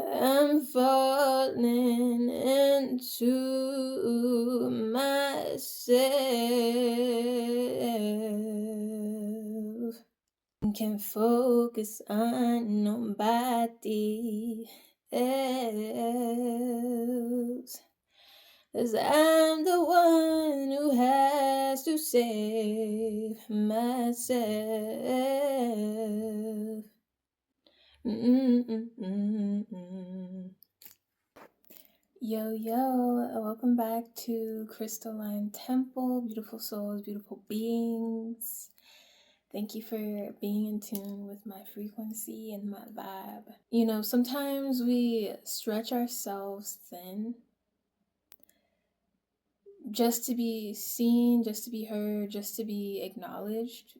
I'm falling into myself. Can focus on nobody else. 'Cause I'm the one who has to save myself. Yo, welcome back to Crystalline Temple, beautiful souls, beautiful beings. Thank you for being in tune with my frequency and my vibe. You know, sometimes we stretch ourselves thin just to be seen, just to be heard, just to be acknowledged.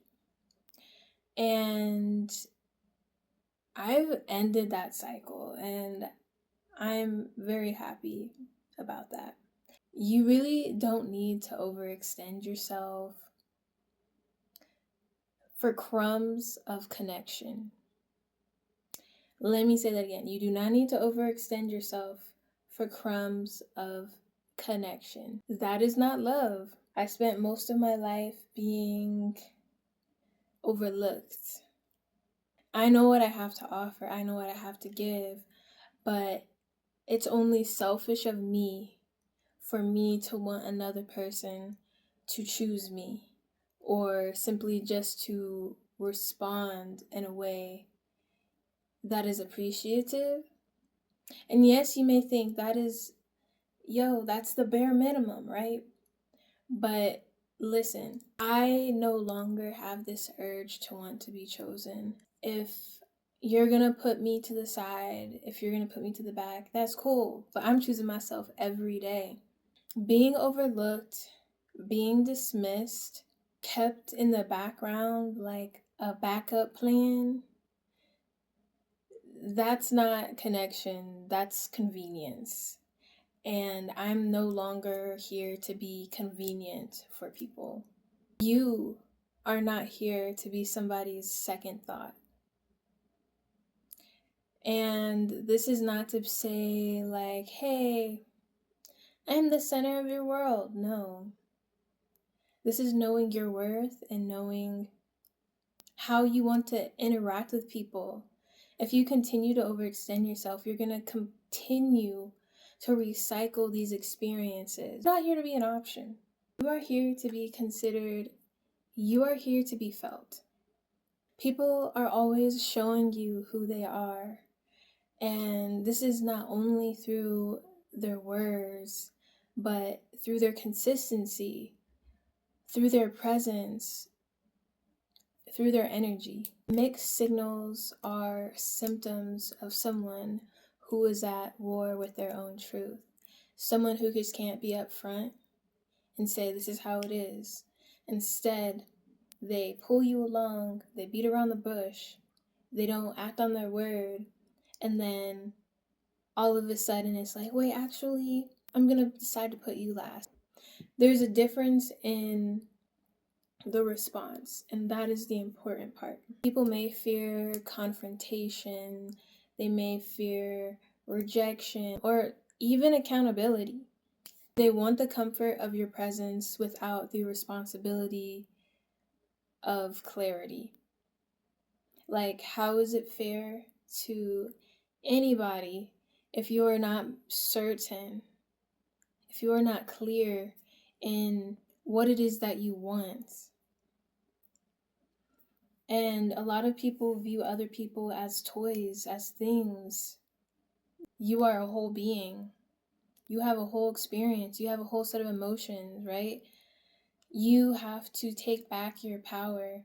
And I've ended that cycle, and I'm very happy about that. You really don't need to overextend yourself for crumbs of connection. Let me say that again. You do not need to overextend yourself for crumbs of connection. That is not love. I spent most of my life being overlooked. I know what I have to offer. I know what I have to give, but it's only selfish of me for me to want another person to choose me, or simply just to respond in a way that is appreciative. And yes, you may think that is, that's the bare minimum, right? But listen, I no longer have this urge to want to be chosen. If you're gonna put me to the side, if you're gonna put me to the back, that's cool. But I'm choosing myself every day. Being overlooked, being dismissed, kept in the background like a backup plan, that's not connection, that's convenience. And I'm no longer here to be convenient for people. You are not here to be somebody's second thought. And this is not to say, like, hey, I'm the center of your world. No. This is knowing your worth and knowing how you want to interact with people. If you continue to overextend yourself, you're going to continue to recycle these experiences. You're not here to be an option. You are here to be considered. You are here to be felt. People are always showing you who they are. And this is not only through their words, but through their consistency, through their presence, through their energy. Mixed signals are symptoms of someone who is at war with their own truth. Someone who just can't be upfront and say, this is how it is. Instead, they pull you along, they beat around the bush, they don't act on their word, and then all of a sudden it's like, wait, actually, I'm gonna decide to put you last. There's a difference in the response, and that is the important part. People may fear confrontation, they may fear rejection, or even accountability. They want the comfort of your presence without the responsibility of clarity. Like, how is it fair to anybody if you are not certain, if you are not clear in what it is that you want? And a lot of people view other people as toys, as things. You are a whole being. You have a whole experience. You have a whole set of emotions, right? You have to take back your power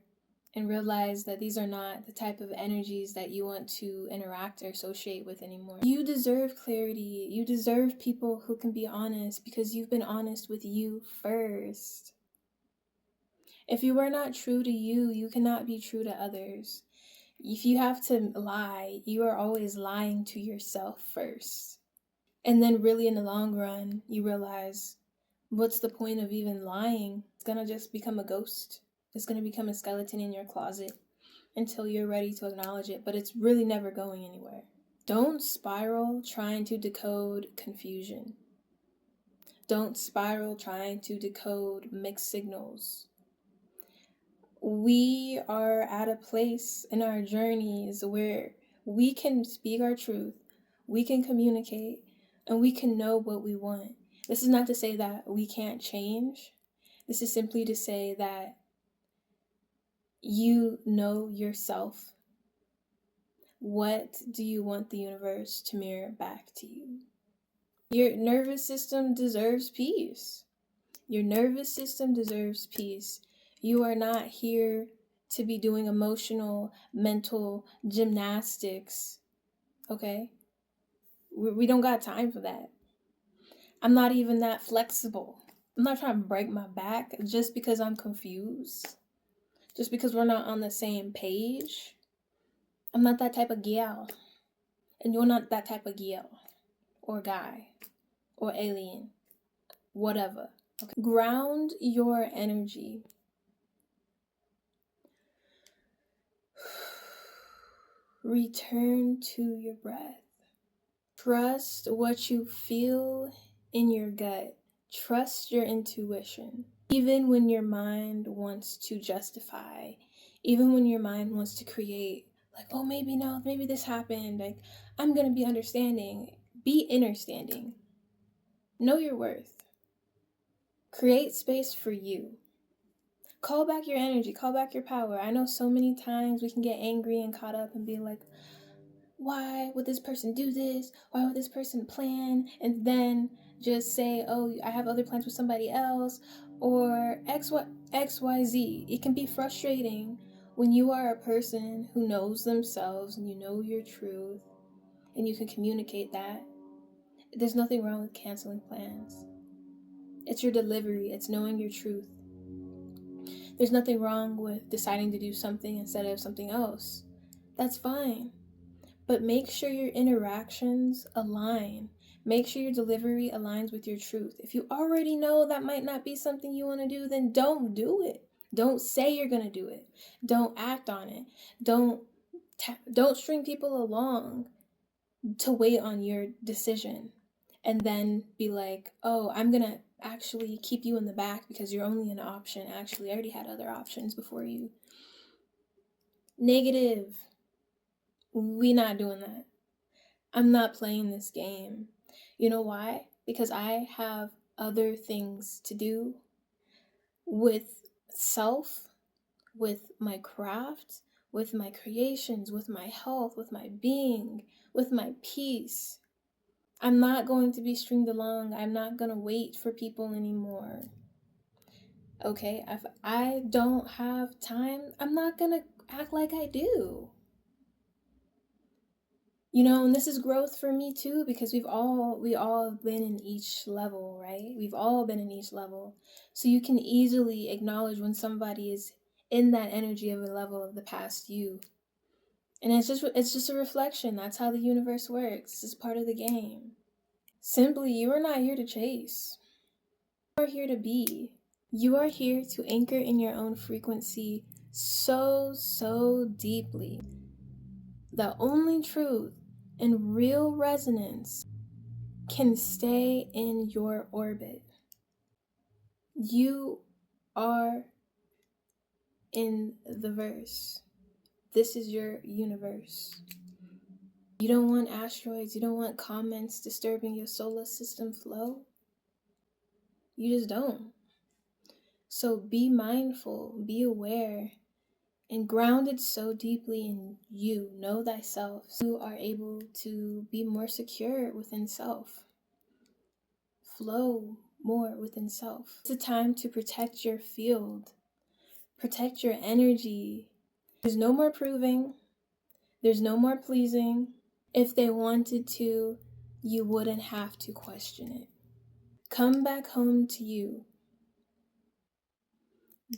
and realize that these are not the type of energies that you want to interact or associate with anymore. You deserve clarity. You deserve people who can be honest because you've been honest with you first. If you are not true to you, you cannot be true to others. If you have to lie, you are always lying to yourself first. And then really in the long run, you realize, what's the point of even lying? It's gonna just become a ghost. It's gonna become a skeleton in your closet until you're ready to acknowledge it, but it's really never going anywhere. Don't spiral trying to decode confusion. Don't spiral trying to decode mixed signals. We are at a place in our journeys where we can speak our truth, we can communicate, and we can know what we want. This is not to say that we can't change. This is simply to say that you know yourself. What do you want the universe to mirror back to you? Your nervous system deserves peace. Your nervous system deserves peace. You are not here to be doing emotional, mental gymnastics, okay? We don't got time for that. I'm not even that flexible. I'm not trying to break my back just because I'm confused, just because we're not on the same page. I'm not that type of gal, and you're not that type of gal, or guy, or alien, whatever. Okay? Ground your energy. Return to your breath. Trust what you feel in your gut. Trust your intuition. Even when your mind wants to justify, even when your mind wants to create, like, oh, maybe no, maybe this happened, like, I'm gonna be understanding. Be understanding. Know your worth. Create space for you. Call back your energy, call back your power. I know so many times we can get angry and caught up and be like, why would this person do this? Why would this person plan? And then just say, oh, I have other plans with somebody else, or XYZ. It can be frustrating when you are a person who knows themselves and you know your truth and you can communicate that. There's nothing wrong with canceling plans. It's your delivery, it's knowing your truth. There's nothing wrong with deciding to do something instead of something else. That's fine. But make sure your interactions align. Make sure your delivery aligns with your truth. If you already know that might not be something you want to do, then don't do it. Don't say you're going to do it. Don't act on it. Don't string people along to wait on your decision and then be like, oh, I'm going to actually keep you in the back because you're only an option. Actually, I already had other options before you. Negative. We not doing that. I'm not playing this game. You know why? Because I have other things to do with self, with my craft, with my creations, with my health, with my being, with my peace. I'm not going to be stringed along. I'm not going to wait for people anymore. Okay? If I don't have time, I'm not going to act like I do. You know, and this is growth for me too, because we all been in each level, right? We've all been in each level. So you can easily acknowledge when somebody is in that energy of a level of the past you. And it's just a reflection. That's how the universe works. This is part of the game. Simply, you are not here to chase. You are here to be. You are here to anchor in your own frequency so deeply. The only truth and real resonance can stay in your orbit. You are in the verse. This is your universe. You don't want asteroids, you don't want comments disturbing your solar system flow. You just don't. So be mindful, be aware, and grounded so deeply in you. Know thyself. So you are able to be more secure within self. Flow more within self. It's a time to protect your field, protect your energy. There's no more proving, there's no more pleasing. If they wanted to, you wouldn't have to question it. Come back home to you.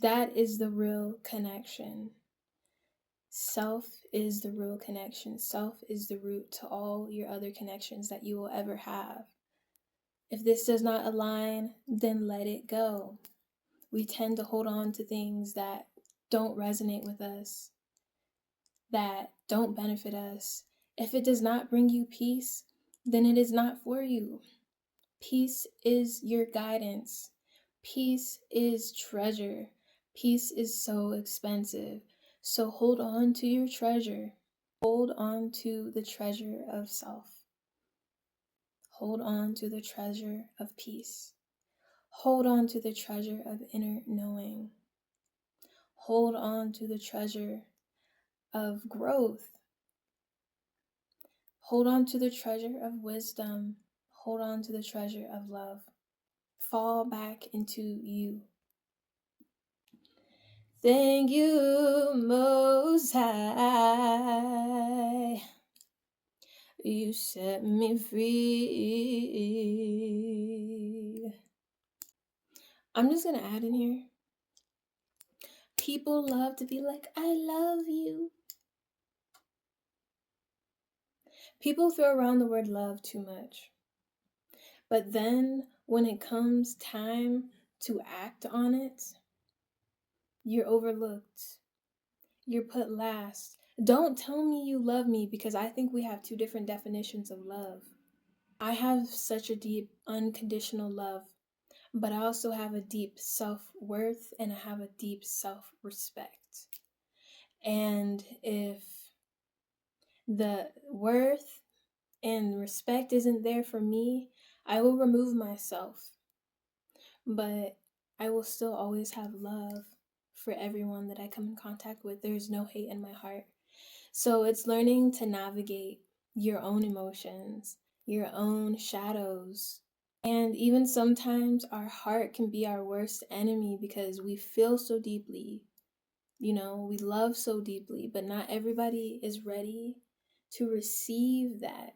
That is the real connection. Self is the real connection. Self is the root to all your other connections that you will ever have. If this does not align, then let it go. We tend to hold on to things that don't resonate with us, that don't benefit us, If it does not bring you peace, then it is not for you. Peace is your guidance. Peace is treasure. Peace is so expensive. So hold on to your treasure. Hold on to the treasure of self. Hold on to the treasure of peace. Hold on to the treasure of inner knowing. Hold on to the treasure of growth. Hold on to the treasure of wisdom. Hold on to the treasure of love. Fall back into you. Thank you, Most High. You set me free. I'm just going to add in here. People love to be like, I love you. People throw around the word love too much. But then when it comes time to act on it, you're overlooked. You're put last. Don't tell me you love me, because I think we have two different definitions of love. I have such a deep unconditional love, but I also have a deep self-worth and I have a deep self-respect. And if the worth and respect isn't there for me, I will remove myself. But I will still always have love for everyone that I come in contact with. There's no hate in my heart. So it's learning to navigate your own emotions, your own shadows. And even sometimes our heart can be our worst enemy because we feel so deeply. You know, we love so deeply, but not everybody is ready to receive that.